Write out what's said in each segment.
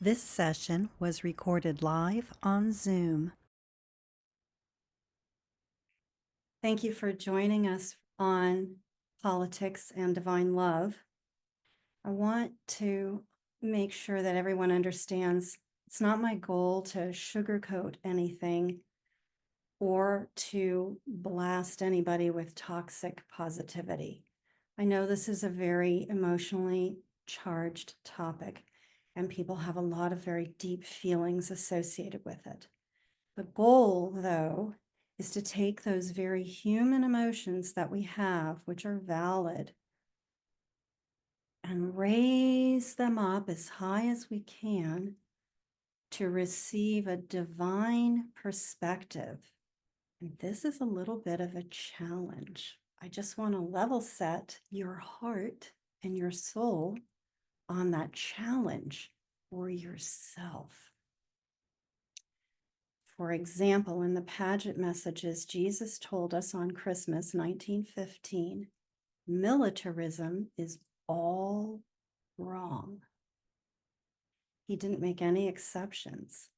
This session was recorded live on Zoom. Thank you for joining us on Politics and Divine Love. I want to make sure that everyone understands it's not my goal to sugarcoat anything or to blast anybody with toxic positivity. I know this is a very emotionally charged topic, and people have a lot of very deep feelings associated with it. The goal, though, is to take those very human emotions that we have, which are valid, and raise them up as high as we can to receive a divine perspective. And this is a little bit of a challenge. I just want to level set your heart and your soul on that challenge for yourself. For example, in the Paget messages, Jesus told us on Christmas 1915, militarism is all wrong. He didn't make any exceptions.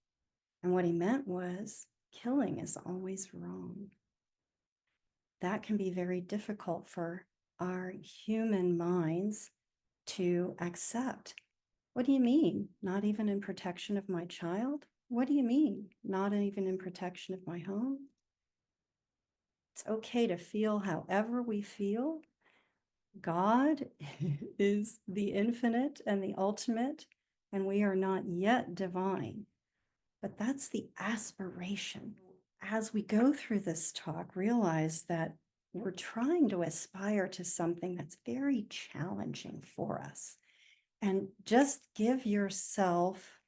And what he meant was killing is always wrong. That can be very difficult for our human minds to accept. What do you mean? Not even in protection of my child? What do you mean? Not even in protection of my home? It's okay to feel however we feel. God is the infinite and the ultimate, and we are not yet divine. But that's the aspiration. As we go through this talk, realize that we're trying to aspire to something that's very challenging for us. And just give yourself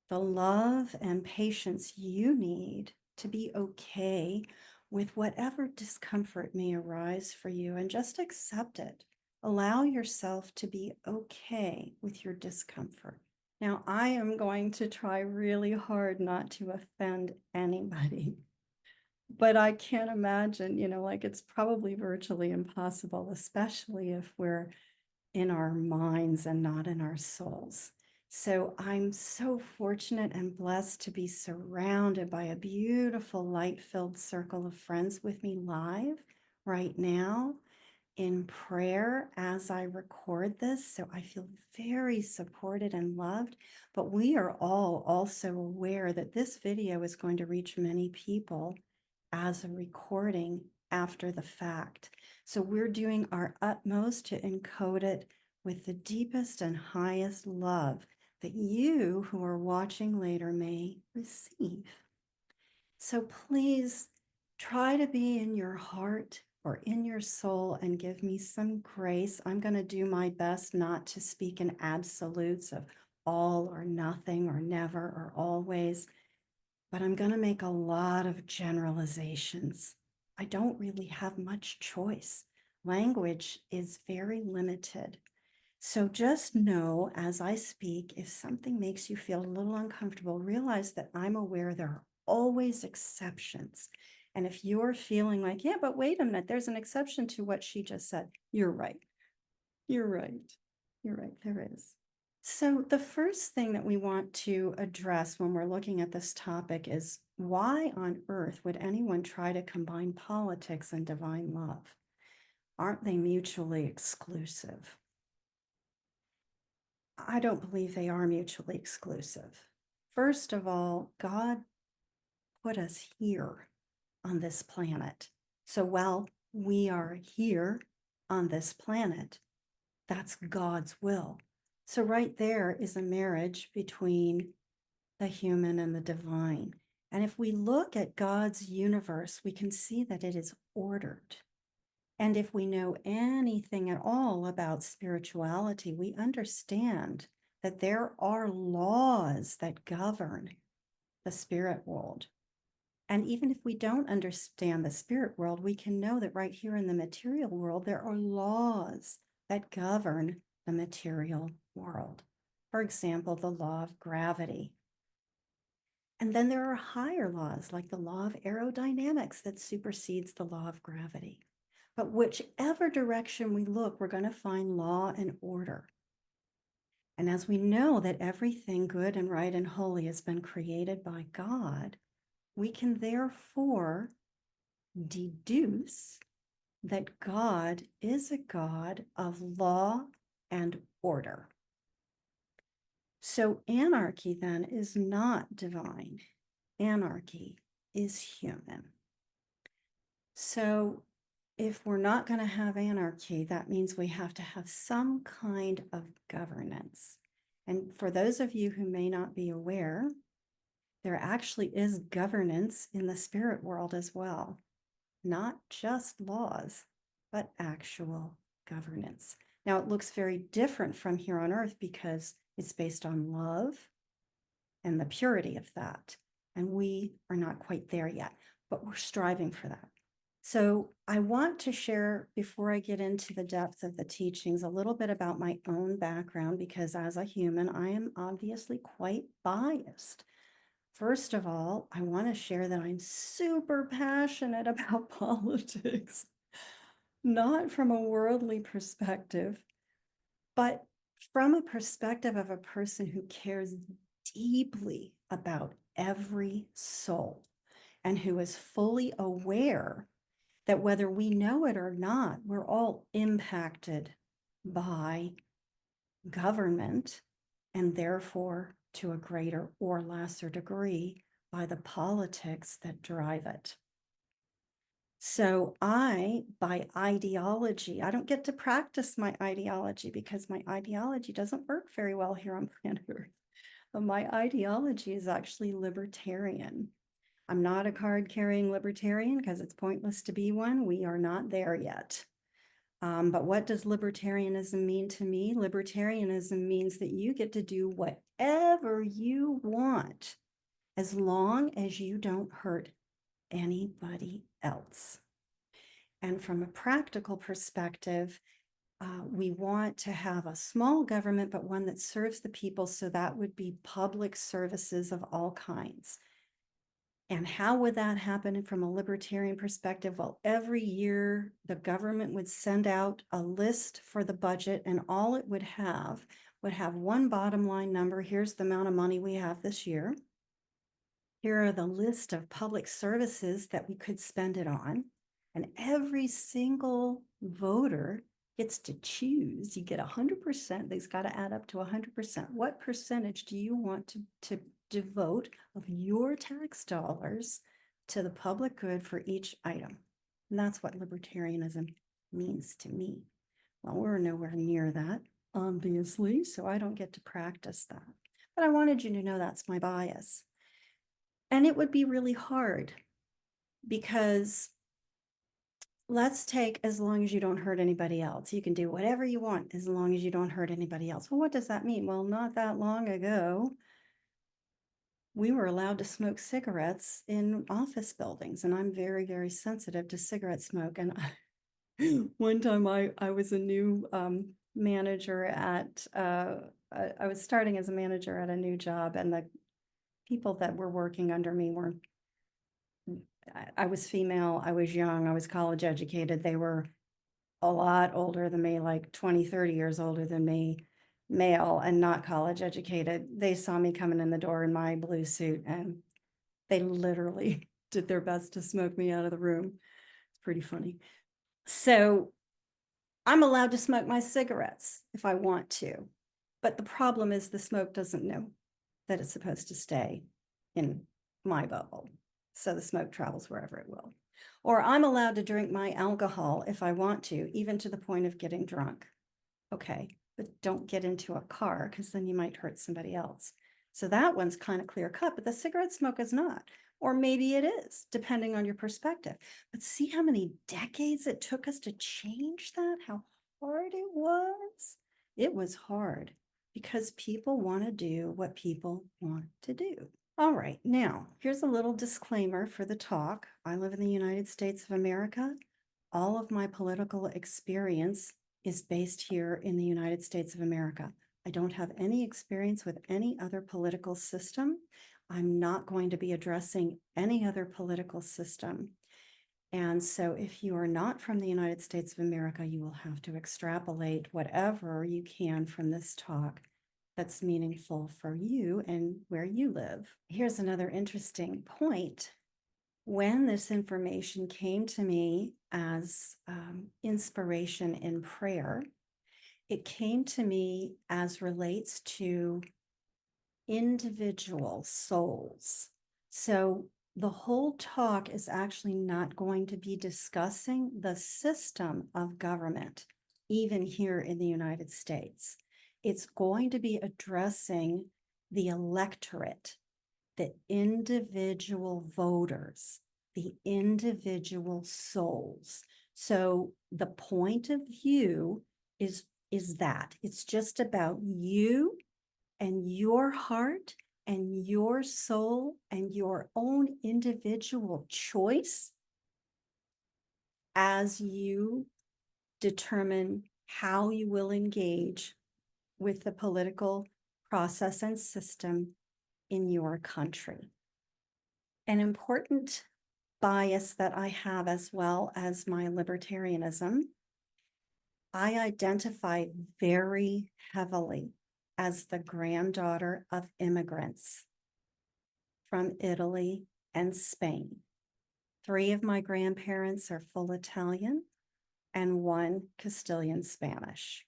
the love and patience you need to be okay with whatever discomfort may arise for you, and just accept it. Allow yourself to be okay with your discomfort. Now, I am going to try really hard not to offend anybody, but I can't imagine, like it's probably virtually impossible, especially if we're in our minds and not in our souls. So I'm so fortunate and blessed to be surrounded by a beautiful light-filled circle of friends with me live right now in prayer as I record this. So I feel very supported and loved, but we are all also aware that this video is going to reach many people as a recording after the fact. So we're doing our utmost to encode it with the deepest and highest love that you who are watching later may receive. So please try to be in your heart or in your soul and give me some grace. I'm going to do my best not to speak in absolutes of all or nothing or never or always, but I'm going to make a lot of generalizations. I don't really have much choice. Language is very limited. So just know as I speak, if something makes you feel a little uncomfortable, realize that I'm aware there are always exceptions. And if you're feeling like, yeah, but wait a minute, there's an exception to what she just said, you're right. You're right. You're right. There is. So the first thing that we want to address when we're looking at this topic is why on earth would anyone try to combine politics and divine love? Aren't they mutually exclusive? I don't believe they are mutually exclusive. First of all, God put us here on this planet. So while we are here on this planet, that's God's will. So right there is a marriage between the human and the divine. And if we look at God's universe, we can see that it is ordered. And if we know anything at all about spirituality, we understand that there are laws that govern the spirit world. And even if we don't understand the spirit world, we can know that right here in the material world, there are laws that govern the material world. For example, the law of gravity. And then there are higher laws like the law of aerodynamics that supersedes the law of gravity. But whichever direction we look, we're going to find law and order. And as we know that everything good and right and holy has been created by God, we can therefore deduce that God is a God of law and order. So anarchy then is not divine. Anarchy is human. So if we're not going to have anarchy, that means we have to have some kind of governance. And for those of you who may not be aware, there actually is governance in the spirit world as well. Not just laws, but actual governance. Now, it looks very different from here on earth because it's based on love and the purity of that. And we are not quite there yet, but we're striving for that. So I want to share, before I get into the depth of the teachings, a little bit about my own background, because as a human, I am obviously quite biased. First of all, I want to share that I'm super passionate about politics, not from a worldly perspective, but from a perspective of a person who cares deeply about every soul and who is fully aware that whether we know it or not, we're all impacted by government and therefore to a greater or lesser degree by the politics that drive it. So by ideology, I don't get to practice my ideology because my ideology doesn't work very well here on planet Earth. But my ideology is actually libertarian. I'm not a card-carrying libertarian because it's pointless to be one. We are not there yet. But what does libertarianism mean to me? Libertarianism means that you get to do whatever you want as long as you don't hurt anybody else. And from a practical perspective, we want to have a small government, but one that serves the people. So that would be public services of all kinds. And how would that happen from a libertarian perspective? Well, every year the government would send out a list for the budget, and all it would have one bottom line number. Here's the amount of money we have this year. Here are the list of public services that we could spend it on. And every single voter gets to choose. You get 100%. They've got to add up to 100%. What percentage do you want to devote of your tax dollars to the public good for each item? And that's what libertarianism means to me. Well, we're nowhere near that, obviously, so I don't get to practice that. But I wanted you to know that's my bias. And it would be really hard because let's take as long as you don't hurt anybody else. You can do whatever you want as long as you don't hurt anybody else. Well, what does that mean? Well, not that long ago, we were allowed to smoke cigarettes in office buildings, and I'm very, very sensitive to cigarette smoke. And one time I was a new manager at, I was starting as a manager at a new job, and the people that were working under me were, I was female, I was young, I was college educated. They were a lot older than me, like 20, 30 years older than me, male and not college educated. They saw me coming in the door in my blue suit and they literally did their best to smoke me out of the room. It's pretty funny. So I'm allowed to smoke my cigarettes if I want to. But the problem is the smoke doesn't know that it's supposed to stay in my bubble. So the smoke travels wherever it will. Or I'm allowed to drink my alcohol if I want to, even to the point of getting drunk. Okay, but don't get into a car because then you might hurt somebody else. So that one's kind of clear cut, but the cigarette smoke is not. Or maybe it is, depending on your perspective. But see how many decades it took us to change that? How hard it was? It was hard because people want to do what people want to do. All right, now here's a little disclaimer for the talk. I live in the United States of America. All of my political experience is based here in the United States of America. I don't have any experience with any other political system. I'm not going to be addressing any other political system. And so if you are not from the United States of America, you will have to extrapolate whatever you can from this talk that's meaningful for you and where you live. Here's another interesting point. When this information came to me as inspiration in prayer, it came to me as relates to individual souls. So the whole talk is actually not going to be discussing the system of government, even here in the United States. It's going to be addressing the electorate, the individual voters, the individual souls. So the point of view is that it's just about you and your heart and your soul and your own individual choice as you determine how you will engage with the political process and system in your country. An important bias that I have, as well as my libertarianism, I identify very heavily as the granddaughter of immigrants from Italy and Spain. 3 of my grandparents are full Italian and 1 Castilian Spanish.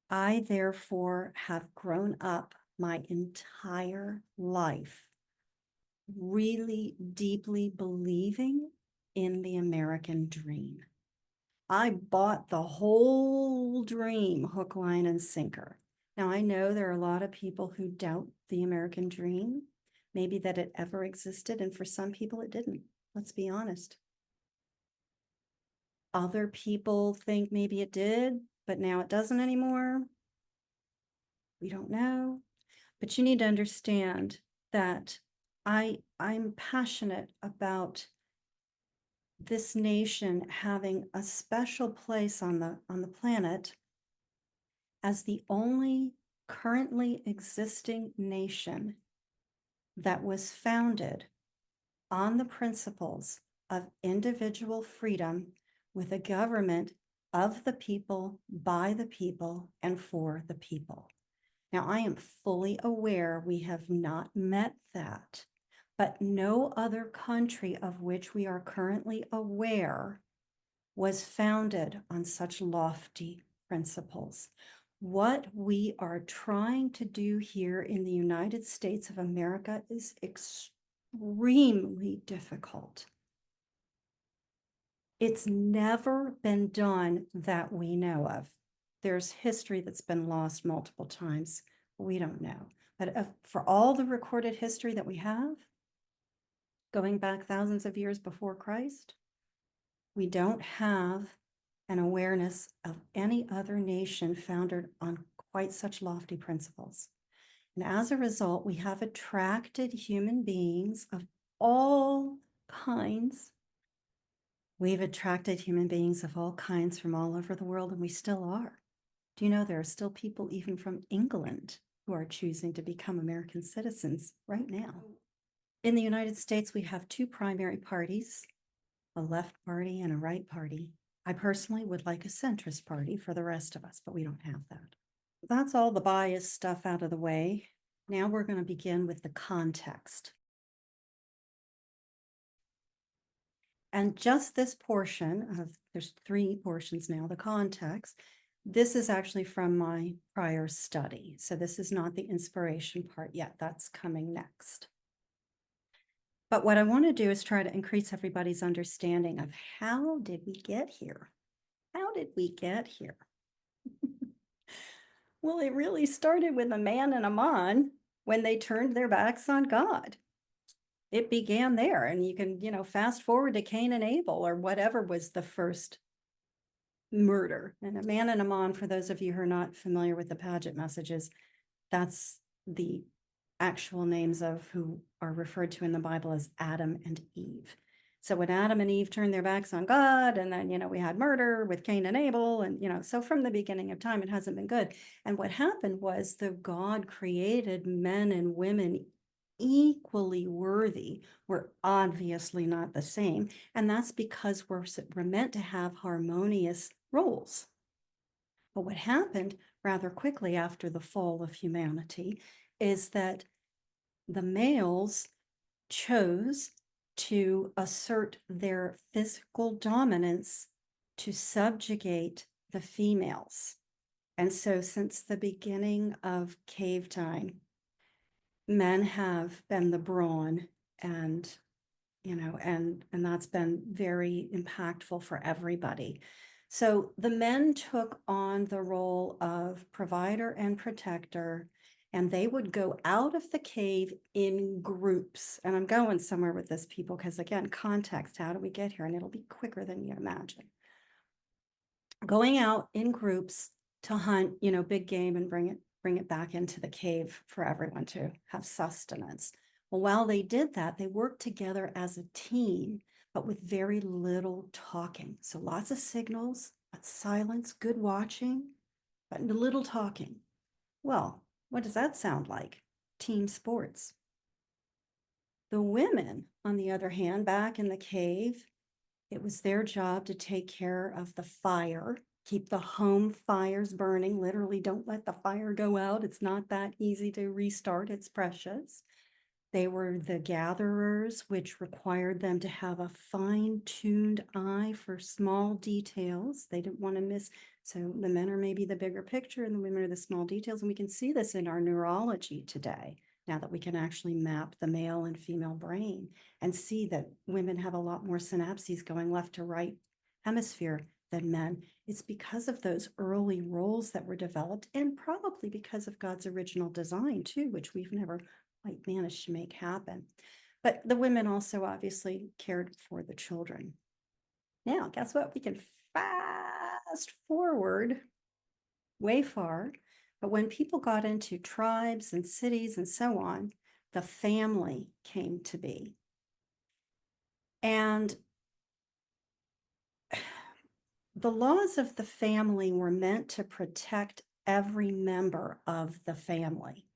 I therefore have grown up my entire life really deeply believing in the American dream. I bought the whole dream, hook, line, and sinker. Now, I know there are a lot of people who doubt the American dream, maybe that it ever existed, and for some people it didn't. Let's be honest. Other people think maybe it did, but now it doesn't anymore. We don't know. But you need to understand that I'm passionate about this nation having a special place on the planet as the only currently existing nation that was founded on the principles of individual freedom with a government of the people, by the people, and for the people. Now, I am fully aware we have not met that, but no other country of which we are currently aware was founded on such lofty principles. What we are trying to do here in the United States of America is extremely difficult. It's never been done that we know of. There's history that's been lost multiple times. We don't know. But for all the recorded history that we have, going back thousands of years before Christ, we don't have an awareness of any other nation founded on quite such lofty principles. And as a result, we have attracted human beings of all kinds. We've attracted human beings of all kinds from all over the world, and we still are. Do you know there are still people even from England who are choosing to become American citizens right now? In the United States, we have 2 primary parties, a left party and a right party. I personally would like a centrist party for the rest of us, but we don't have that. That's all the bias stuff out of the way. Now we're going to begin with the context. And just this portion of, there's 3 portions now, the context, this is actually from my prior study. So this is not the inspiration part yet. That's coming next. But what I want to do is try to increase everybody's understanding of how did we get here? How did we get here? Well, it really started with Aman and Amon when they turned their backs on God. It began there, and you can, fast forward to Cain and Abel or whatever was the first murder. And Aman and Amon, for those of you who are not familiar with the Paget messages, that's the actual names of who are referred to in the Bible as Adam and Eve. So when Adam and Eve turned their backs on God, and then, we had murder with Cain and Abel, and, so from the beginning of time, it hasn't been good. And what happened was the God created men and women equally worthy. We're obviously not the same. And that's because we're meant to have harmonious roles. But what happened rather quickly after the fall of humanity is that the males chose to assert their physical dominance to subjugate the females. And so since the beginning of cave time, men have been the brawn, and and that's been very impactful for everybody. So the men took on the role of provider and protector, and they would go out of the cave in groups. And I'm going somewhere with this, people, because again, context, how do we get here? And it'll be quicker than you imagine. Going out in groups to hunt, big game and bring it back into the cave for everyone to have sustenance. Well, while they did that, they worked together as a team, but with very little talking. So lots of signals, but silence, good watching, but little talking. Well, what does that sound like? Team sports. The women, on the other hand, back in the cave, it was their job to take care of the fire, keep the home fires burning. Literally, don't let the fire go out. It's not that easy to restart. It's precious. They were the gatherers, which required them to have a fine-tuned eye for small details. They didn't want to miss. So the men are maybe the bigger picture and the women are the small details. And we can see this in our neurology today, now that we can actually map the male and female brain and see that women have a lot more synapses going left to right hemisphere than men. It's because of those early roles that were developed, and probably because of God's original design too, which we've never quite managed to make happen. But the women also obviously cared for the children. Now, guess what? We can fast forward way far. But when people got into tribes and cities and so on, the family came to be. And the laws of the family were meant to protect every member of the family.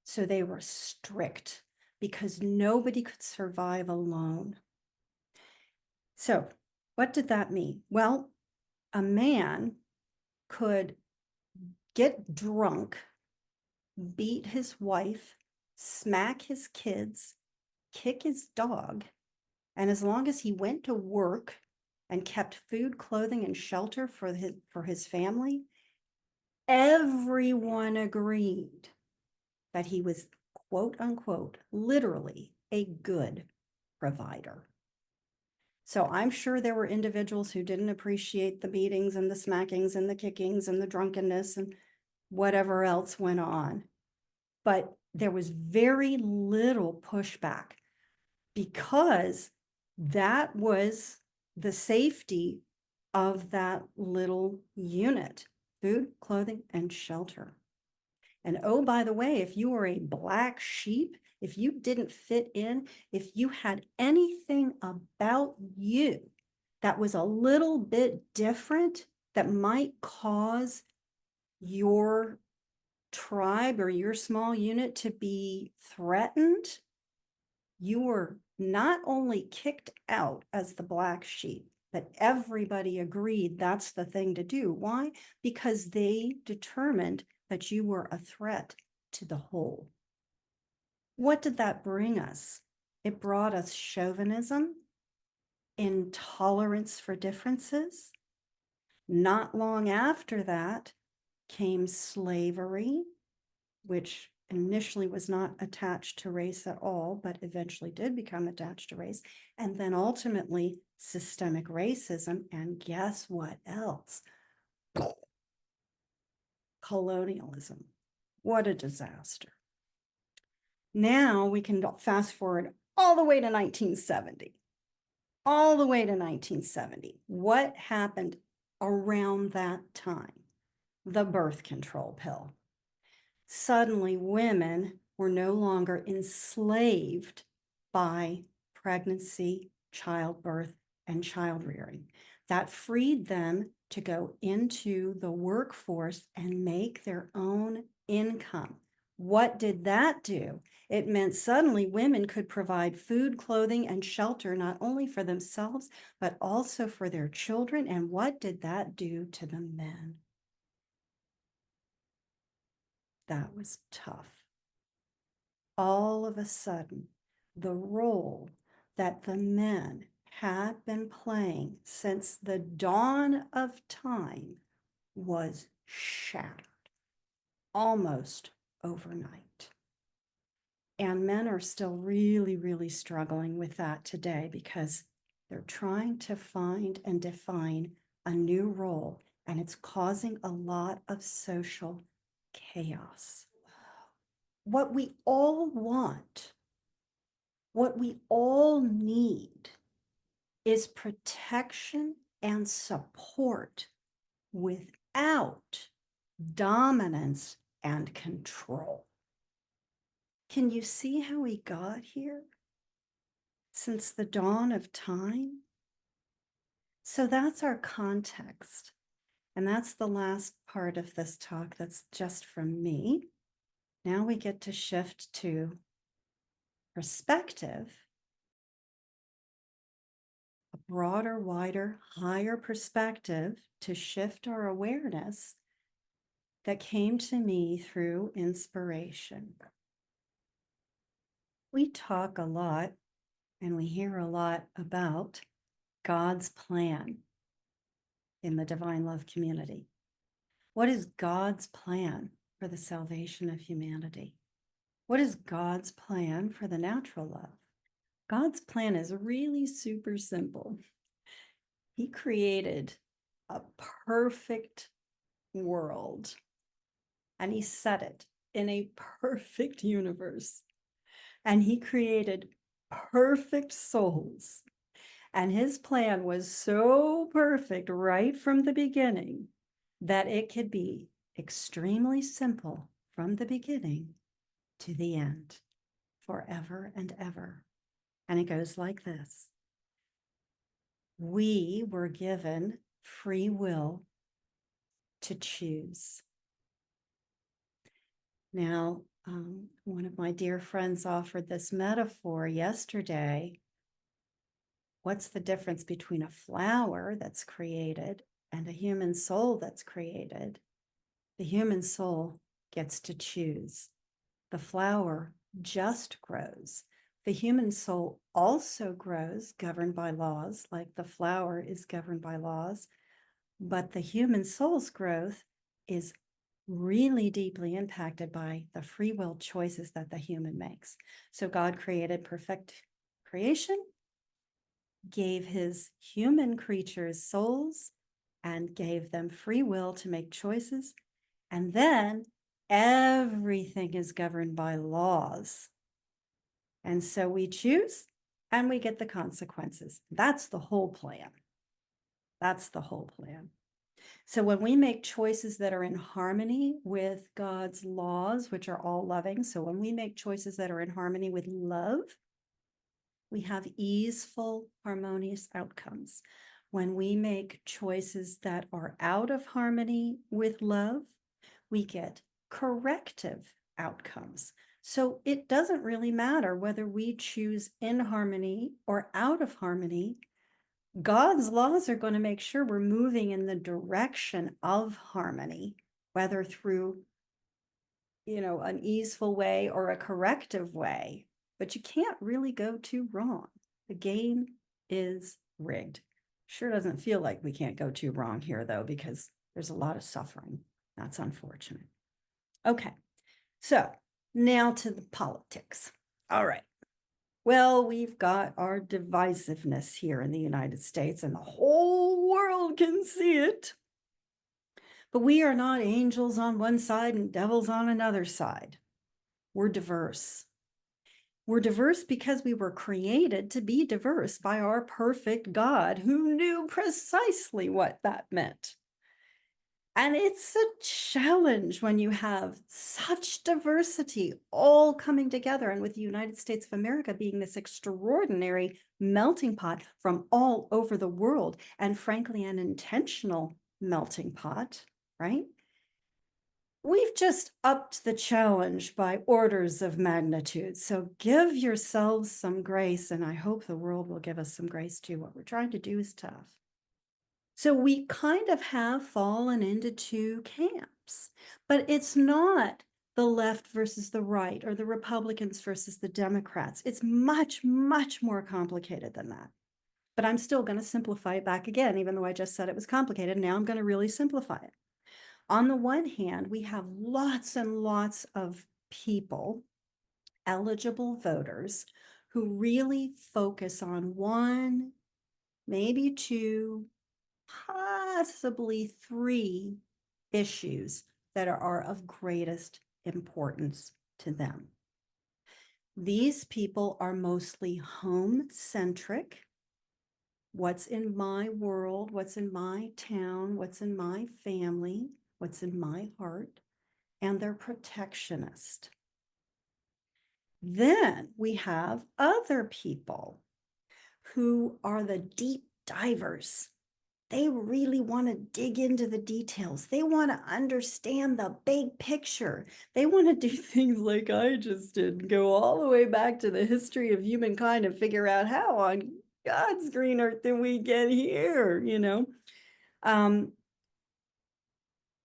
So they were strict because nobody could survive alone. So what did that mean? Well, a man could get drunk, beat his wife, smack his kids, kick his dog, and as long as he went to work and kept food, clothing, and shelter for his family, everyone agreed that he was, quote unquote, literally a good provider. So I'm sure there were individuals who didn't appreciate the beatings and the smackings and the kickings and the drunkenness and whatever else went on. But there was very little pushback because that was the safety of that little unit: food, clothing, and shelter. And oh, by the way, if you were a black sheep, if you didn't fit in, if you had anything about you that was a little bit different, that might cause your tribe or your small unit to be threatened, you were not only kicked out as the black sheep, but everybody agreed that's the thing to do. Why? Because they determined that you were a threat to the whole. What did that bring us? It brought us chauvinism, intolerance for differences. Not long after that came slavery, which initially was not attached to race at all, but eventually did become attached to race. And then ultimately systemic racism. And guess what else? Colonialism. What a disaster. Now we can fast forward all the way to 1970. All the way to 1970. What happened around that time? The birth control pill. Suddenly, women were no longer enslaved by pregnancy, childbirth, and child rearing. That freed them to go into the workforce and make their own income. What did that do? It meant suddenly women could provide food, clothing, and shelter, not only for themselves, but also for their children. And what did that do to the men? that was tough. All of a sudden, the role that the men had been playing since the dawn of time was shattered almost overnight. And men are still really, really struggling with that today because they're trying to find and define a new role, and it's causing a lot of social chaos. What we all want, what we all need is protection and support without dominance and control. Can you see how we got here? Since the dawn of time? So that's our context. And that's the last part of this talk that's just from me. Now we get to shift to perspective, a broader, wider, higher perspective to shift our awareness that came to me through inspiration. We talk a lot and we hear a lot about God's plan in the Divine Love community. What is God's plan for the salvation of humanity? What is God's plan for the natural love? God's plan is really super simple. He created a perfect world and he set it in a perfect universe. And he created perfect souls. And his plan was so perfect right from the beginning that it could be extremely simple from the beginning to the end, forever and ever. And it goes like this. We were given free will to choose. Now, one of my dear friends offered this metaphor yesterday. What's the difference between a flower that's created and a human soul that's created? The human soul gets to choose. The flower just grows. The human soul also grows, governed by laws, like the flower is governed by laws, but the human soul's growth is really deeply impacted by the free will choices that the human makes. So God created perfect creation, gave his human creatures souls, and gave them free will to make choices. And then everything is governed by laws. And so we choose and we get the consequences. That's the whole plan. That's the whole plan. So when we make choices that are in harmony with God's laws, which are all loving, so when we make choices that are in harmony with love, we have easeful, harmonious outcomes. When we make choices that are out of harmony with love, we get corrective outcomes. So it doesn't really matter whether we choose in harmony or out of harmony. God's laws are going to make sure we're moving in the direction of harmony, whether through, an easeful way or a corrective way. But you can't really go too wrong. The game is rigged. Sure doesn't feel like we can't go too wrong here, though, because there's a lot of suffering. That's unfortunate. Okay, so now to the politics. All right. Well, we've got our divisiveness here in the United States, and the whole world can see it. But we are not angels on one side and devils on another side. We're diverse. We're diverse because we were created to be diverse by our perfect God who knew precisely what that meant. And it's a challenge when you have such diversity all coming together, and with the United States of America being this extraordinary melting pot from all over the world, and frankly, an intentional melting pot, right? We've just upped the challenge by orders of magnitude. So give yourselves some grace, and I hope the world will give us some grace too. What we're trying to do is tough. So we kind of have fallen into two camps, but it's not the left versus the right, or the Republicans versus the Democrats. It's much, much more complicated than that. But I'm still going to simplify it back again, even though I just said it was complicated. Now I'm going to really simplify it. On the one hand, we have lots and lots of people, eligible voters, who really focus on one, maybe two, possibly three issues that are of greatest importance to them. These people are mostly home-centric. What's in my world, what's in my town, what's in my family, what's in my heart, and they're protectionist. Then we have other people who are the deep divers. They really want to dig into the details. They want to understand the big picture. They want to do things like I just did, go all the way back to the history of humankind and figure out how on God's green earth did we get here, you know?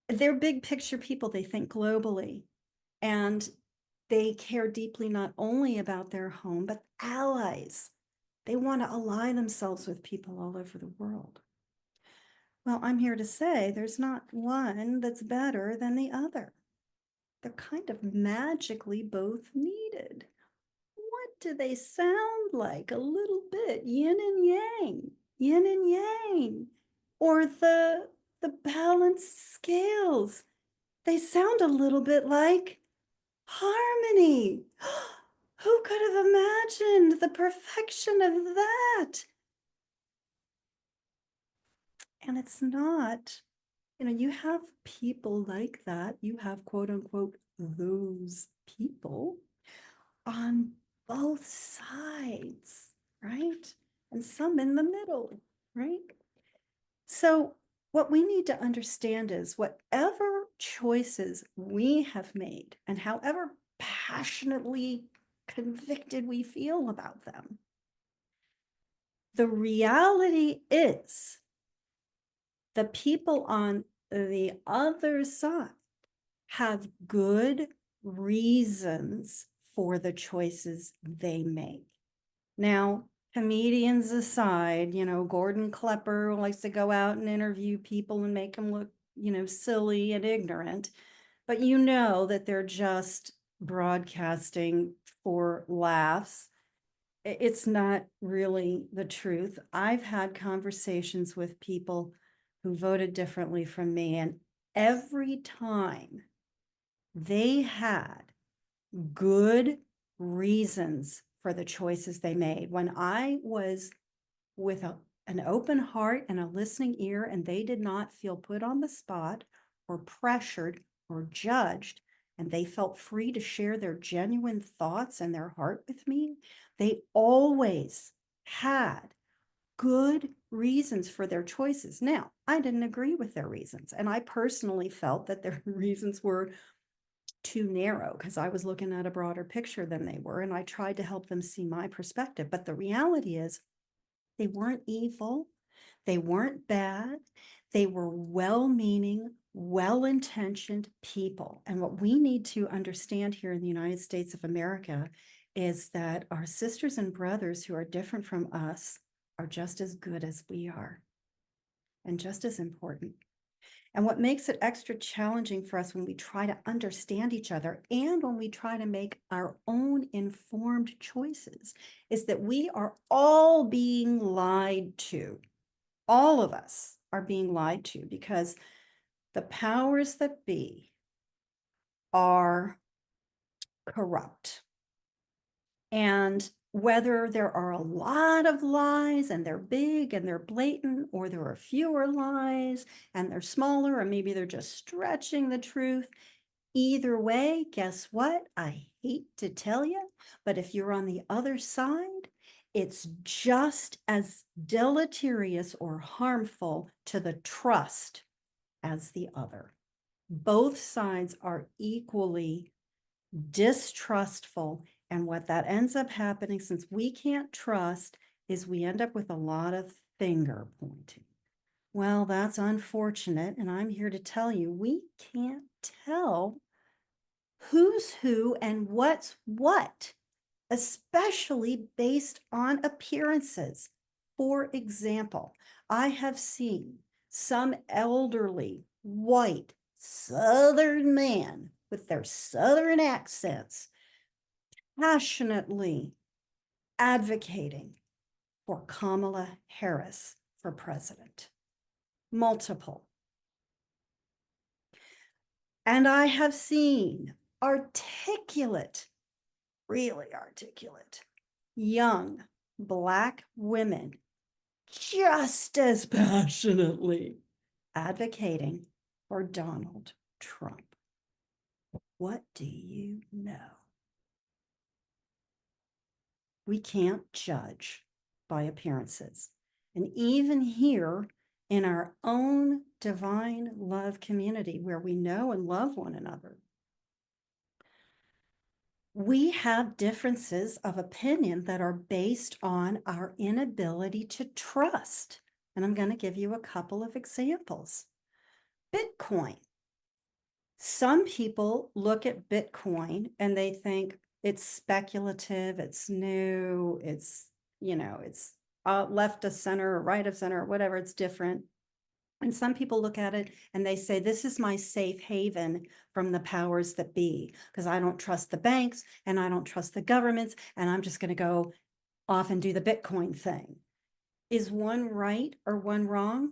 They're big picture people. They think globally, and they care deeply not only about their home, but allies. They want to ally themselves with people all over the world. Well, I'm here to say there's not one that's better than the other. They're kind of magically both needed. What do they sound like? A little bit yin and yang, yin and yang, or the balanced scales. They sound a little bit like harmony. Who could have imagined the perfection of that? And it's not, you have people like that. You have quote unquote those people on both sides, right? And some in the middle, right? So what we need to understand is whatever choices we have made and however passionately convicted we feel about them, the reality is the people on the other side have good reasons for the choices they make. Now, comedians aside, Gordon Klepper likes to go out and interview people and make them look, silly and ignorant, but that they're just broadcasting for laughs. It's not really the truth. I've had conversations with people who voted differently from me, and every time they had good reasons for the choices they made. When I was with an open heart and a listening ear, and they did not feel put on the spot or pressured or judged, and they felt free to share their genuine thoughts and their heart with me, they always had good reasons for their choices. Now, I didn't agree with their reasons, and I personally felt that their reasons were too narrow because I was looking at a broader picture than they were, and I tried to help them see my perspective. But the reality is they weren't evil, they weren't bad, they were well-meaning, well-intentioned people. And what we need to understand here in the United States of America is that our sisters and brothers who are different from us are just as good as we are and just as important. And what makes it extra challenging for us when we try to understand each other and when we try to make our own informed choices is that we are all being lied to. All of us are being lied to because the powers that be are corrupt. And whether there are a lot of lies and they're big and they're blatant, or there are fewer lies and they're smaller, or maybe they're just stretching the truth, either way, guess what? I hate to tell you, but if you're on the other side, it's just as deleterious or harmful to the trust as the other. Both sides are equally distrustful. And what that ends up happening, since we can't trust, is we end up with a lot of finger pointing. Well, that's unfortunate. And I'm here to tell you, we can't tell who's who and what's what, especially based on appearances. For example, I have seen some elderly, white, Southern man with their Southern accents passionately advocating for Kamala Harris for president. Multiple. And I have seen articulate, really articulate, young Black women just as passionately advocating for Donald Trump. What do you know? We can't judge by appearances. And even here in our own divine love community where we know and love one another, we have differences of opinion that are based on our inability to trust. And I'm going to give you a couple of examples. Bitcoin. Some people look at Bitcoin and they think it's speculative, it's new, it's, it's left of center or right of center or whatever, it's different. And some people look at it and they say, this is my safe haven from the powers that be, because I don't trust the banks and I don't trust the governments, and I'm just going to go off and do the Bitcoin thing. Is one right or one wrong?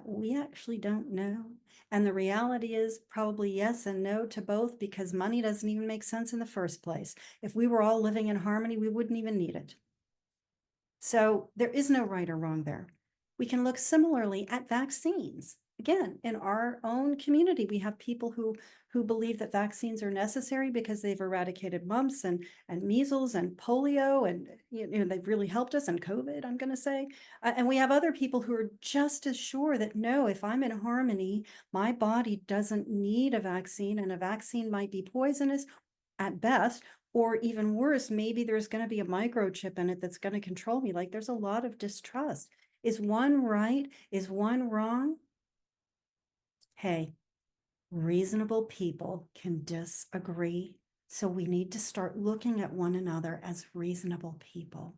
We actually don't know. And the reality is probably yes and no to both, because money doesn't even make sense in the first place. If we were all living in harmony, we wouldn't even need it. So there is no right or wrong there. We can look similarly at vaccines. Again, in our own community, we have people who believe that vaccines are necessary because they've eradicated mumps and measles and polio, and they've really helped us, and COVID, I'm going to say. And we have other people who are just as sure that no, if I'm in harmony, my body doesn't need a vaccine, and a vaccine might be poisonous at best, or even worse, maybe there's going to be a microchip in it that's going to control me. Like, there's a lot of distrust. Is one right? Is one wrong? Hey, reasonable people can disagree. So we need to start looking at one another as reasonable people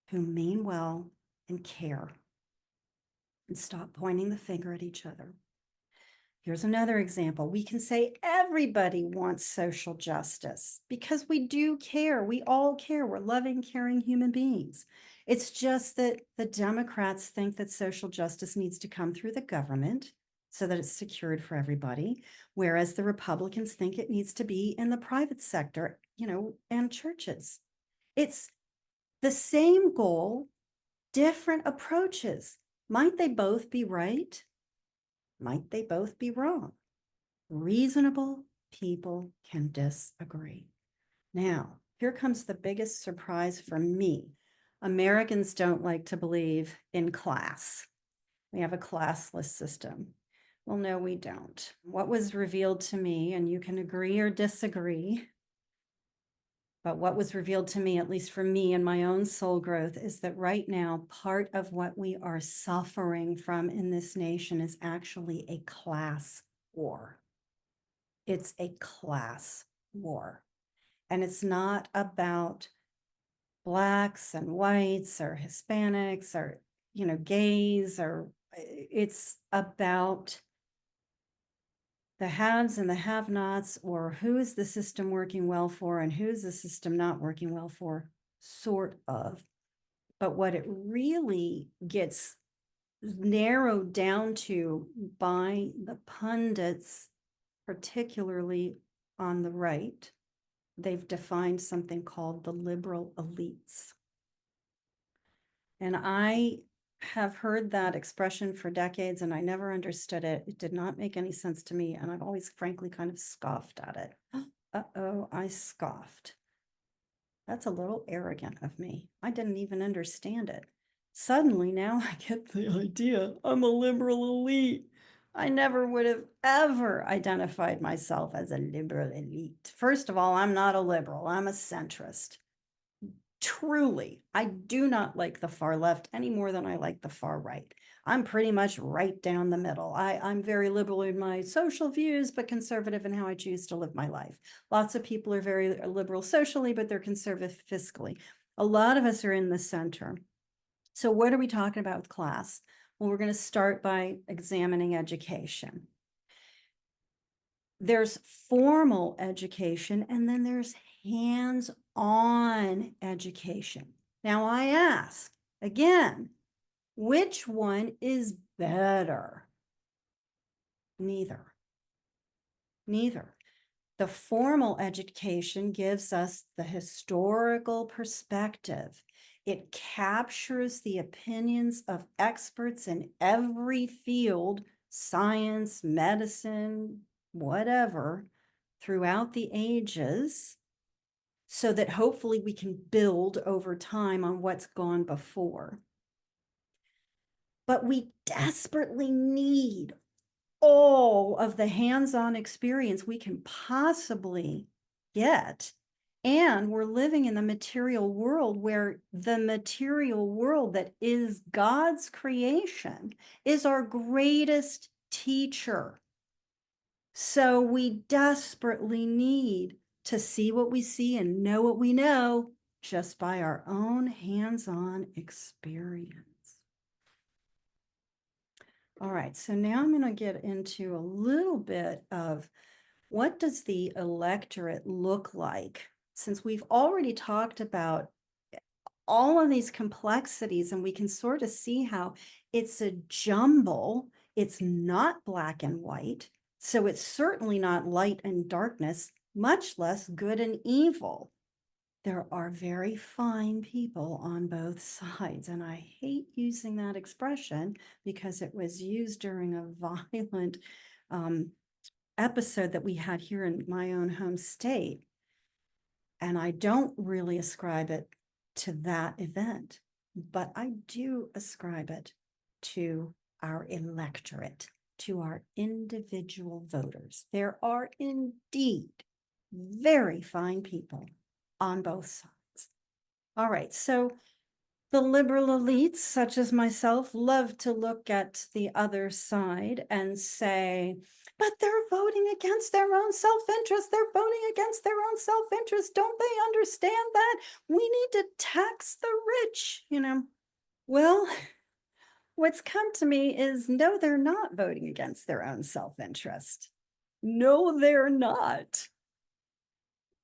who mean well and care, and stop pointing the finger at each other. Here's another example. We can say everybody wants social justice because we do care. We all care. We're loving, caring human beings. It's just that the Democrats think that social justice needs to come through the government so that it's secured for everybody, whereas the Republicans think it needs to be in the private sector, and churches. It's the same goal, different approaches. Might they both be right? Might they both be wrong? Reasonable people can disagree. Now, here comes the biggest surprise for me. Americans don't like to believe in class. We have a classless system. Well, no, we don't. What was revealed to me, and you can agree or disagree, but what was revealed to me, at least for me and my own soul growth, is that right now, part of what we are suffering from in this nation is actually a class war. It's a class war. And it's not about Blacks and whites or Hispanics or, gays, or it's about the haves and the have-nots, or who is the system working well for and who's the system not working well for, sort of. But what it really gets narrowed down to by the pundits, particularly on the right, they've defined something called the liberal elites. And I have heard that expression for decades, and I never understood it. It did not make any sense to me, and I've always frankly kind of scoffed at it. Uh-oh, I scoffed. That's a little arrogant of me. I didn't even understand it. Suddenly now I get the idea I'm a liberal elite. I never would have ever identified myself as a liberal elite. First of all, I'm not a liberal, I'm a centrist. Truly, I do not like the far left any more than I like the far right. I'm pretty much right down the middle. I'm very liberal in my social views, but conservative in how I choose to live my life. Lots of people are very liberal socially, but they're conservative fiscally. A lot of us are in the center. So what are we talking about with class? Well, we're going to start by examining education. There's formal education, and then there's hands-on education. Now I ask again, which one is better? Neither. Neither. The formal education gives us the historical perspective. It captures the opinions of experts in every field, science, medicine, whatever, throughout the ages, so that hopefully we can build over time on what's gone before. But we desperately need all of the hands-on experience we can possibly get. And we're living in the material world where the material world that is God's creation is our greatest teacher. So we desperately need to see what we see and know what we know just by our own hands-on experience. All right, so now I'm going to get into a little bit of what does the electorate look like? Since we've already talked about all of these complexities and we can sort of see how it's a jumble, it's not black and white, so it's certainly not light and darkness, much less good and evil. There are very fine people on both sides, and I hate using that expression because it was used during a violent episode that we had here in my own home state. And I don't really ascribe it to that event, but I do ascribe it to our electorate, to our individual voters. There are indeed very fine people on both sides. All right, so the liberal elites, such as myself, love to look at the other side and say, but they're voting against their own self-interest. They're voting against their own self-interest. Don't they understand that? We need to tax the rich, you know. Well, what's come to me is no, they're not voting against their own self-interest. No, they're not.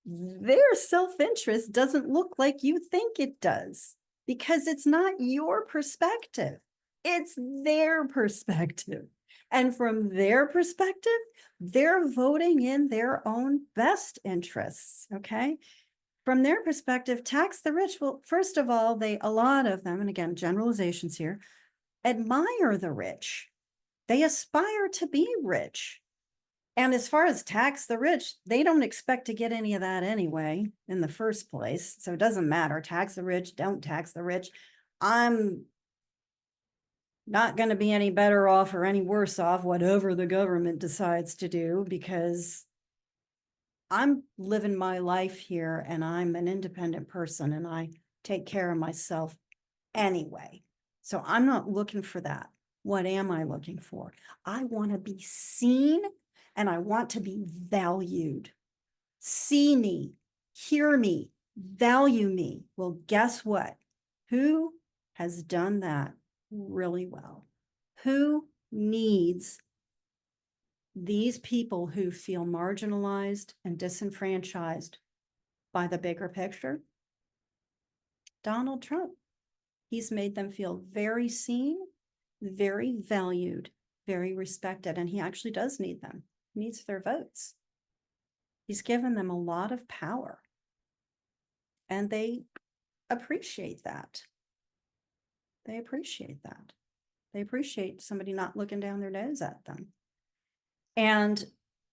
Their self-interest doesn't look like you think it does because it's not your perspective. It's their perspective. And from their perspective, they're voting in their own best interests, okay? From their perspective, tax the rich. Well, first of all, a lot of them, and again, generalizations here, admire the rich. They aspire to be rich. And as far as tax the rich, they don't expect to get any of that anyway in the first place. So it doesn't matter. Tax the rich, don't tax the rich. I'm not going to be any better off or any worse off, whatever the government decides to do, because I'm living my life here and I'm an independent person and I take care of myself anyway. So I'm not looking for that. What am I looking for? I want to be seen and I want to be valued. See me, hear me, value me. Well, guess what? Who has done that really well? Who needs these people who feel marginalized and disenfranchised by the bigger picture? Donald Trump. He's made them feel very seen, very valued, very respected, and he actually does need them. He needs their votes. He's given them a lot of power, and they appreciate that. They appreciate that. They appreciate somebody not looking down their nose at them. And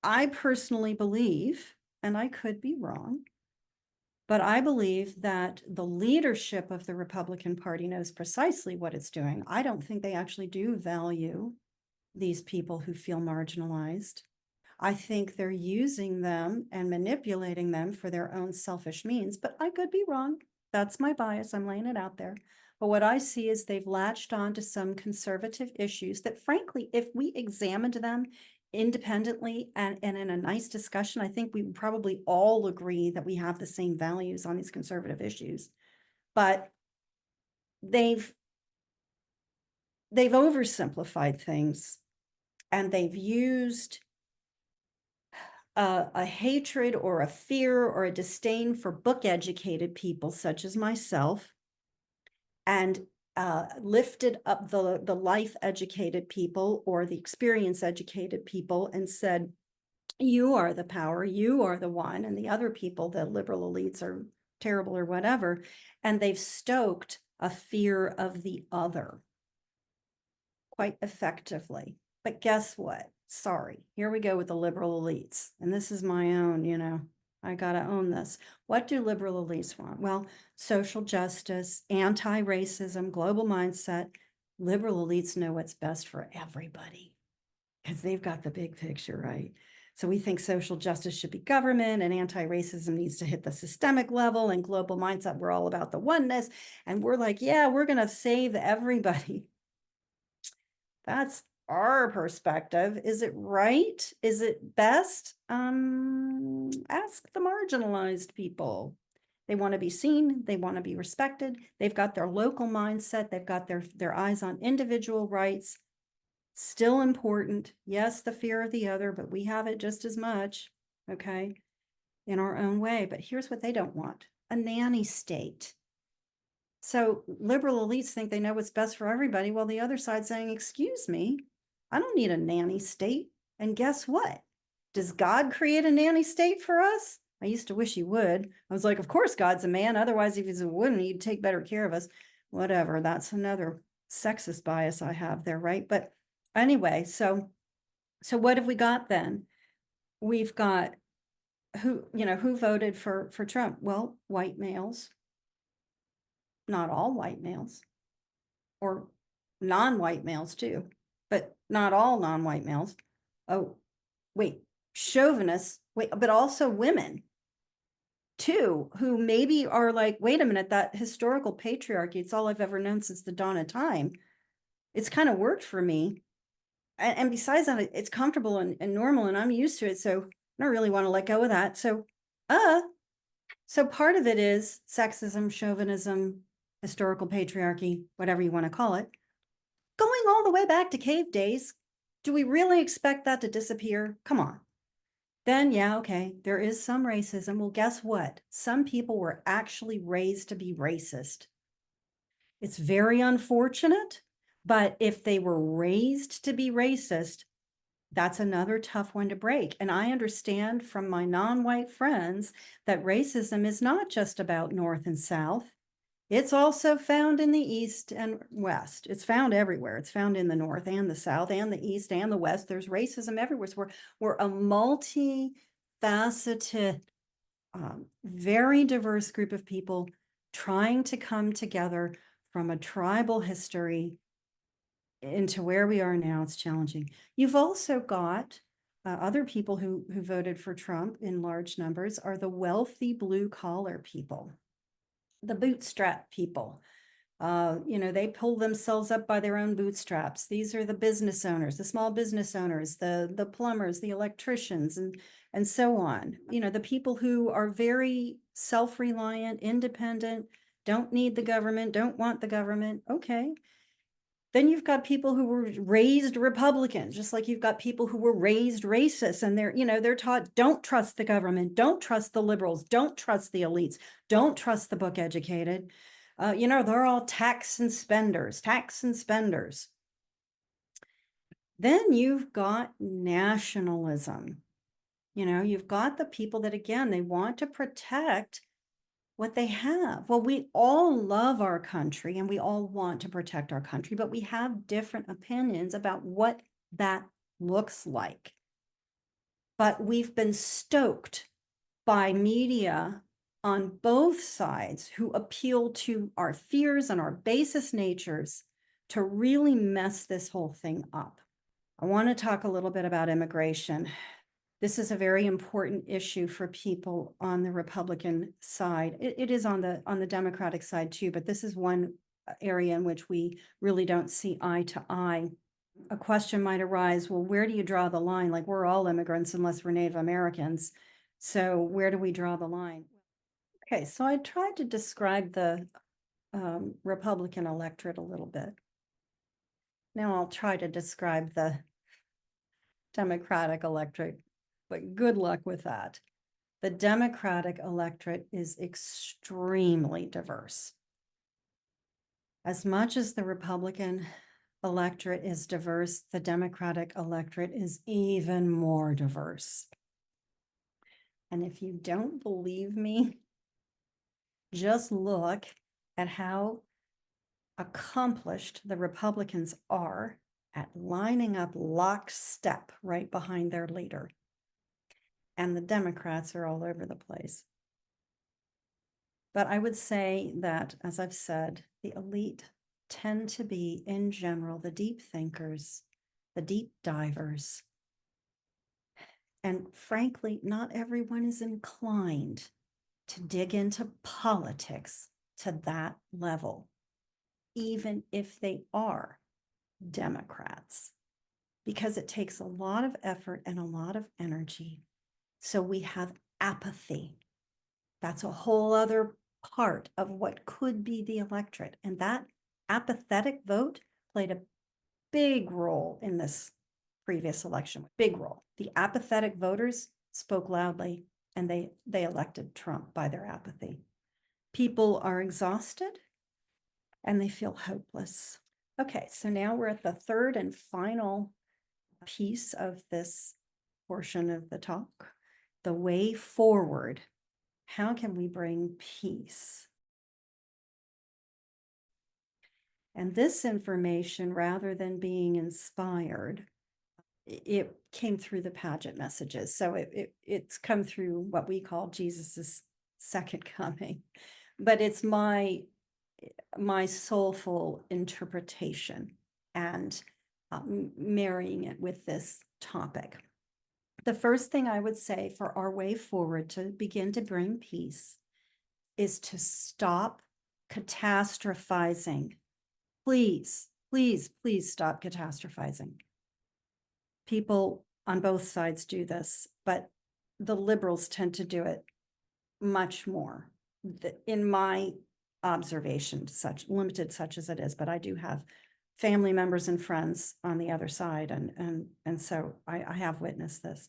I personally believe, and I could be wrong, but I believe that the leadership of the Republican Party knows precisely what it's doing. I don't think they actually do value these people who feel marginalized. I think they're using them and manipulating them for their own selfish means, but I could be wrong. That's my bias. I'm laying it out there. But what I see is they've latched on to some conservative issues that frankly, if we examined them independently and in a nice discussion, I think we would probably all agree that we have the same values on these conservative issues. But they've oversimplified things, and they've used a hatred or a fear or a disdain for book-educated people such as myself, and lifted up the life-educated people or the experience-educated people and said, you are the power, you are the one, and the other people, the liberal elites, are terrible or whatever. And they've stoked a fear of the other quite effectively. But guess what? Sorry, here we go with the liberal elites. And this is my own, I got to own this. What do liberal elites want? Well, social justice, anti-racism, global mindset. Liberal elites know what's best for everybody because they've got the big picture, right? So we think social justice should be government, and anti-racism needs to hit the systemic level, and global mindset, we're all about the oneness. And we're like, yeah, we're going to save everybody. That's our perspective. Is it right? Is it best? Ask the marginalized people. They want to be seen. They want to be respected. They've got their local mindset. They've got their eyes on individual rights. Still important. Yes, the fear of the other, but we have it just as much, okay, in our own way. But here's what they don't want: a nanny state. So liberal elites think they know what's best for everybody, while the other side's saying, excuse me, I don't need a nanny state. And guess what? Does God create a nanny state for us? I used to wish he would. I was like, of course God's a man. Otherwise, if he's a woman, he'd take better care of us. Whatever. That's another sexist bias I have there, right? But anyway, so what have we got then? We've got who voted for Trump? Well, white males. Not all white males, or non-white males too, but not all non-white males. Oh, wait, chauvinists, wait, but also women too, who maybe are like, wait a minute, that historical patriarchy, it's all I've ever known since the dawn of time. It's kind of worked for me. And besides that, it's comfortable and normal, and I'm used to it. So I don't really want to let go of that. So part of it is sexism, chauvinism, historical patriarchy, whatever you want to call it, going all the way back to cave days. Do we really expect that to disappear? Come on. Then, yeah, okay, there is some racism. Well, guess what? Some people were actually raised to be racist. It's very unfortunate, but if they were raised to be racist, that's another tough one to break. And I understand from my non-white friends that racism is not just about North and South. It's also found in the East and West. It's found everywhere. It's found in the North and the South and the East and the West. There's racism everywhere. So we're a multi-faceted, very diverse group of people trying to come together from a tribal history into where we are now. It's challenging. You've also got other people who voted for Trump in large numbers are the wealthy blue collar people, the bootstrap people. They pull themselves up by their own bootstraps. These are the business owners, the small business owners, the plumbers, the electricians, and so on. The people who are very self-reliant, independent, don't need the government, don't want the government. Okay. Then you've got people who were raised Republican, just like you've got people who were raised racist, and they're taught, don't trust the government, don't trust the liberals, don't trust the elites, don't trust the book educated. They're all tax and spenders. Then you've got nationalism. You've got the people that, again, they want to protect what they have. Well, we all love our country and we all want to protect our country, but we have different opinions about what that looks like. But we've been stoked by media on both sides who appeal to our fears and our basest natures to really mess this whole thing up. I want to talk a little bit about immigration. This is a very important issue for people on the Republican side. It is on the Democratic side too, but this is one area in which we really don't see eye to eye. A question might arise, well, where do you draw the line? Like, we're all immigrants unless we're Native Americans. So where do we draw the line? Okay, so I tried to describe the Republican electorate a little bit. Now I'll try to describe the Democratic electorate, but good luck with that. The Democratic electorate is extremely diverse. As much as the Republican electorate is diverse, the Democratic electorate is even more diverse. And if you don't believe me, just look at how accomplished the Republicans are at lining up lockstep right behind their leader. And the Democrats are all over the place. But I would say that, as I've said, the elite tend to be, in general, the deep thinkers, the deep divers. And frankly, not everyone is inclined to dig into politics to that level, even if they are Democrats, because it takes a lot of effort and a lot of energy. So we have apathy. That's a whole other part of what could be the electorate. And that apathetic vote played a big role in this previous election, big role. The apathetic voters spoke loudly and they elected Trump by their apathy. People are exhausted and they feel hopeless. Okay, so now we're at the third and final piece of this portion of the talk, the way forward. How can we bring peace? And this information, rather than being inspired, it came through the Paget messages. So it's come through what we call Jesus's second coming, but it's my soulful interpretation and marrying it with this topic. The first thing I would say for our way forward to begin to bring peace is to stop catastrophizing. Please, please, please stop catastrophizing. People on both sides do this, but the liberals tend to do it much more. In my observation, such limited such as it is, but I do have family members and friends on the other side, and so I have witnessed this.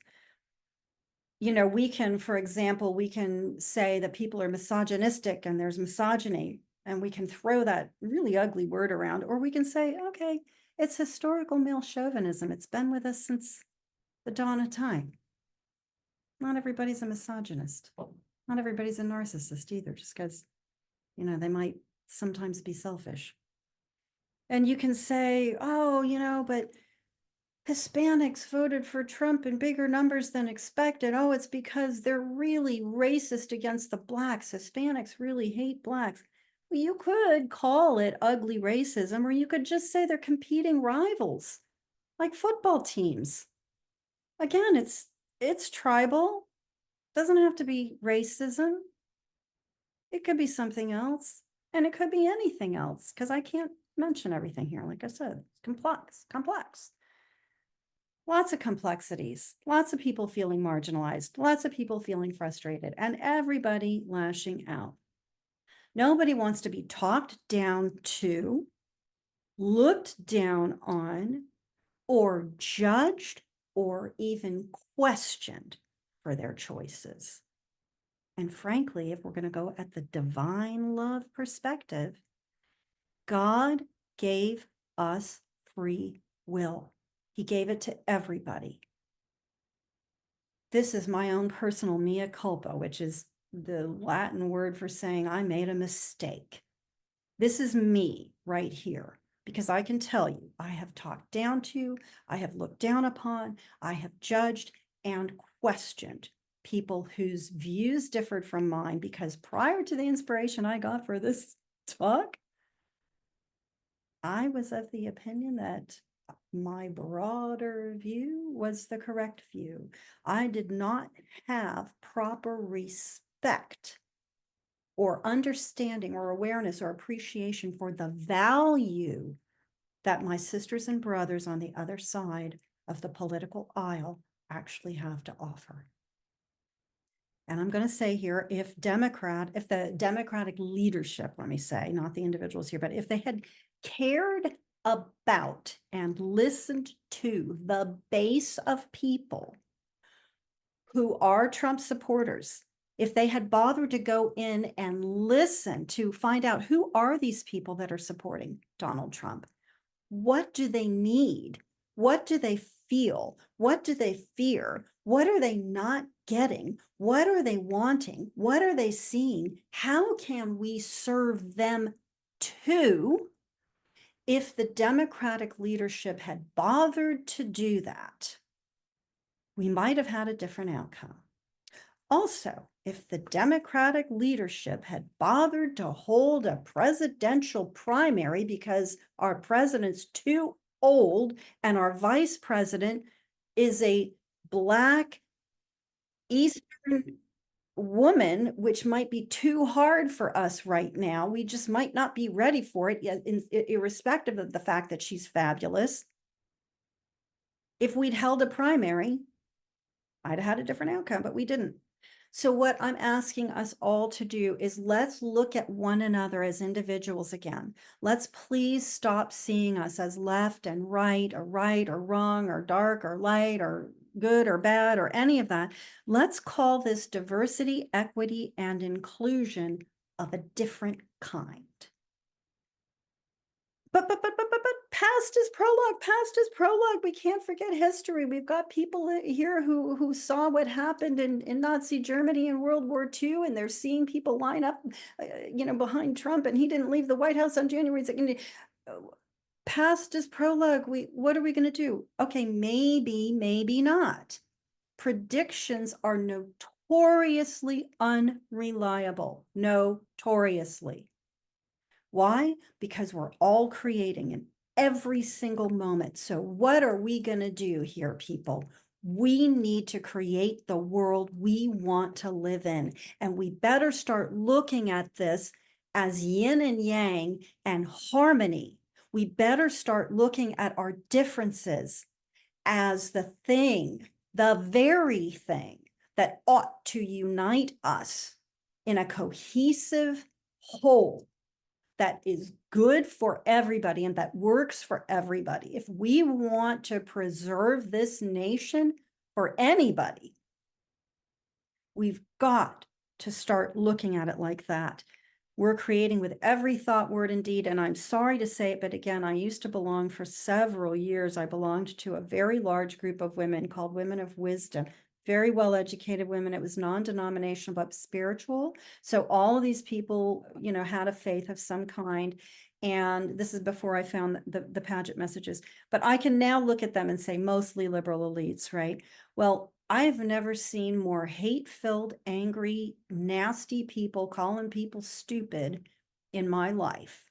You know, we can, for example, we can say that people are misogynistic and there's misogyny, and we can throw that really ugly word around, or we can say, okay, it's historical male chauvinism. It's been with us since the dawn of time. Not everybody's a misogynist. Not everybody's a narcissist either, just because, you know, they might sometimes be selfish. And you can say, oh, you know, but Hispanics voted for Trump in bigger numbers than expected. Oh, it's because they're really racist against the blacks. Hispanics really hate blacks. Well, you could call it ugly racism, or you could just say they're competing rivals, like football teams. Again, it's tribal. Doesn't have to be racism. It could be something else, and it could be anything else, because I can't mention everything here. Like I said, it's complex. Lots of complexities, lots of people feeling marginalized, lots of people feeling frustrated, and everybody lashing out. Nobody wants to be talked down to, looked down on, or judged, or even questioned for their choices. And frankly, if we're going to go at the divine love perspective, God gave us free will. He gave it to everybody. This is my own personal mea culpa, which is the Latin word for saying I made a mistake. This is me right here, because I can tell you, I have talked down to, I have looked down upon, I have judged and questioned people whose views differed from mine, because prior to the inspiration I got for this talk, I was of the opinion that my broader view was the correct view. I did not have proper respect or understanding or awareness or appreciation for the value that my sisters and brothers on the other side of the political aisle actually have to offer. And I'm going to say here, if the Democratic leadership, let me say, not the individuals here, but if they had cared about and listened to the base of people who are Trump supporters, if they had bothered to go in and listen to find out who are these people that are supporting Donald Trump, what do they need? What do they feel? What do they fear? What are they not getting? What are they wanting? What are they seeing? How can we serve them too? If the Democratic leadership had bothered to do that, we might have had a different outcome. Also, if the Democratic leadership had bothered to hold a presidential primary because our president's too old and our vice president is a Black Eastern woman, which might be too hard for us right now. We just might not be ready for it, irrespective of the fact that she's fabulous. If we'd held a primary, I'd have had a different outcome, but we didn't. So what I'm asking us all to do is let's look at one another as individuals again. Let's please stop seeing us as left and right or wrong or dark or light or good or bad or any of that. Let's call this diversity, equity, and inclusion of a different kind. But past is prologue. We can't forget history. We've got people here who saw what happened in Nazi Germany in World War II, and they're seeing people line up, behind Trump, and he didn't leave the White House on January 2nd. Past is prologue. What are we going to do? Okay, maybe not. Predictions are notoriously unreliable. Notoriously. Why? Because we're all creating in every single moment. So what are we going to do here, people? We need to create the world we want to live in. And we better start looking at this as yin and yang and harmony. We better start looking at our differences as the very thing that ought to unite us in a cohesive whole that is good for everybody and that works for everybody. If we want to preserve this nation for anybody, we've got to start looking at it like that. We're creating with every thought, word, and deed. And I'm sorry to say it, but again, I used to belong for several years. I belonged to a very large group of women called Women of Wisdom, very well-educated women. It was non-denominational, but spiritual. So all of these people, had a faith of some kind. And this is before I found the Paget messages. But I can now look at them and say mostly liberal elites, right? Well, I've never seen more hate-filled, angry, nasty people calling people stupid in my life.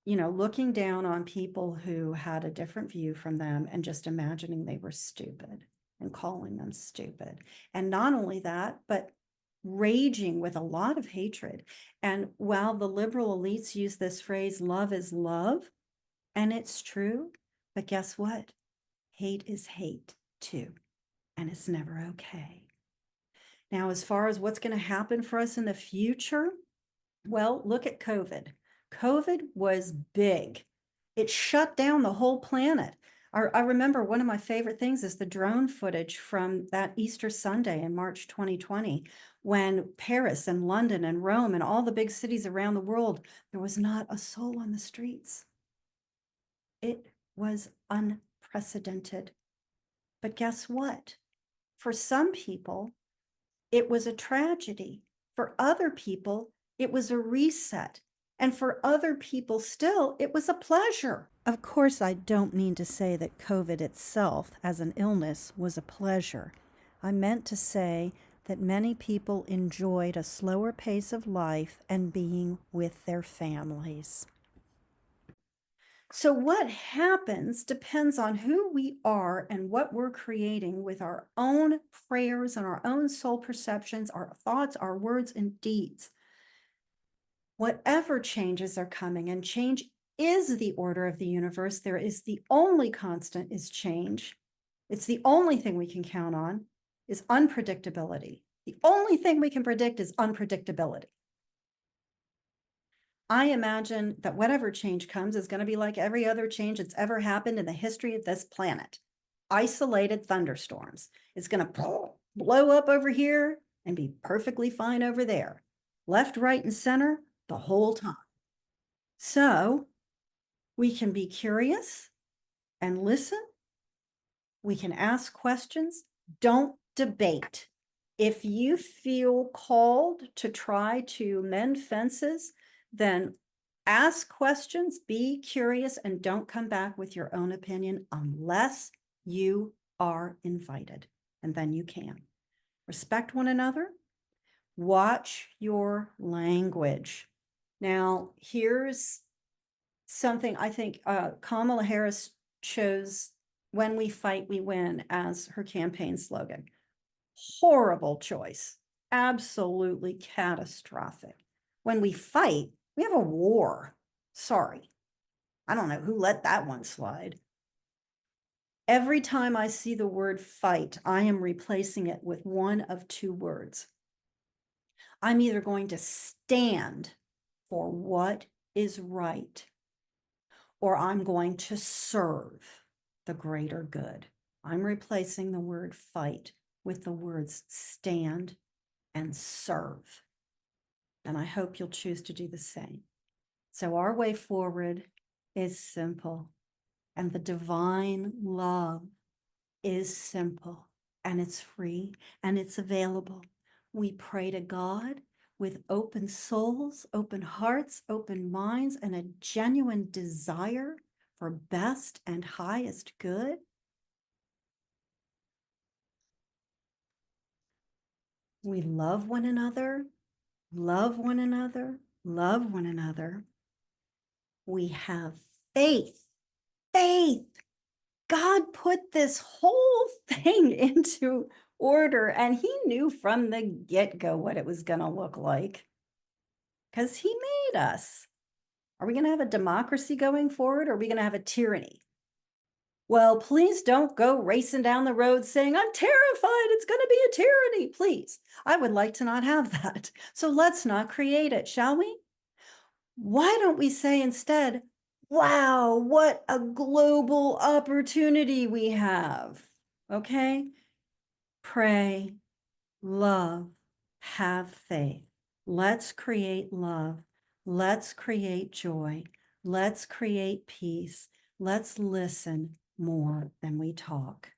Looking down on people who had a different view from them and just imagining they were stupid and calling them stupid. And not only that, but raging with a lot of hatred. And while the liberal elites use this phrase, love is love, and it's true, but guess what? Hate is hate too, and it's never okay. Now, as far as what's going to happen for us in the future, well, look at COVID. COVID was big. It shut down the whole planet. I remember one of my favorite things is the drone footage from that Easter Sunday in March 2020, when Paris and London and Rome and all the big cities around the world, there was not a soul on the streets. It was unprecedented. But guess what? For some people, it was a tragedy. For other people, it was a reset. And for other people still, it was a pleasure. Of course, I don't mean to say that COVID itself as an illness was a pleasure. I meant to say that many people enjoyed a slower pace of life and being with their families. So what happens depends on who we are and what we're creating with our own prayers and our own soul perceptions, our thoughts, our words and deeds. Whatever changes are coming, and change is the order of the universe. There is the only constant is change. It's the only thing we can count on is unpredictability. The only thing we can predict is unpredictability. I imagine that whatever change comes is going to be like every other change that's ever happened in the history of this planet. Isolated thunderstorms. It's going to blow up over here and be perfectly fine over there. Left, right, and center the whole time. So we can be curious and listen. We can ask questions. Don't debate. If you feel called to try to mend fences, then ask questions, be curious, and don't come back with your own opinion unless you are invited. And then you can. Respect one another. Watch your language. Now, here's something I think Kamala Harris chose "When we fight, we win" as her campaign slogan. Horrible choice. Absolutely catastrophic. When we fight, we have a war. Sorry. I don't know who let that one slide. Every time I see the word fight, I am replacing it with one of two words. I'm either going to stand for what is right, or I'm going to serve the greater good. I'm replacing the word fight with the words stand and serve. And I hope you'll choose to do the same. So our way forward is simple, and the divine love is simple, and it's free, and it's available. We pray to God with open souls, open hearts, open minds, and a genuine desire for best and highest good. We love one another, love one another, love one another. We have faith, faith. God put this whole thing into order, and he knew from the get-go what it was going to look like because he made us. Are we going to have a democracy going forward, or are we going to have a tyranny? Well, please don't go racing down the road saying, "I'm terrified, it's going to be a tyranny." Please, I would like to not have that. So let's not create it, shall we? Why don't we say instead, "Wow, what a global opportunity we have." Okay? Pray, love, have faith. Let's create love. Let's create joy. Let's create peace. Let's listen more than we talk.